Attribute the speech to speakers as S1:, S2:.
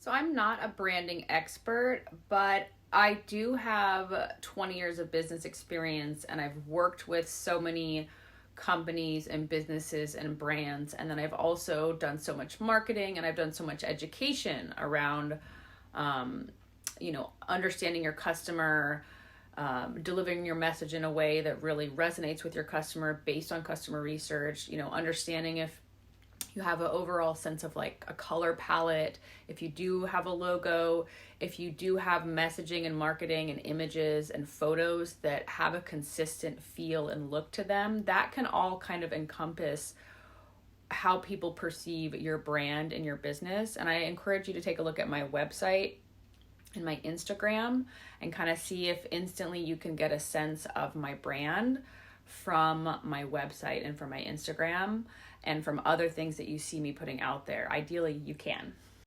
S1: So I'm not a branding expert, but I do have 20 years of business experience and I've worked with so many companies and businesses and brands. And then I've also done so much marketing and I've done so much education around, understanding your customer, delivering your message in a way that really resonates with your customer based on customer research, understanding if you have an overall sense of like a color palette, if you do have a logo, if you do have messaging and marketing and images and photos that have a consistent feel and look to them, that can all kind of encompass how people perceive your brand and your business. And I encourage you to take a look at my website and my Instagram and kind of see if instantly you can get a sense of my brand from my website and from my Instagram and from other things that you see me putting out there. Ideally, you can.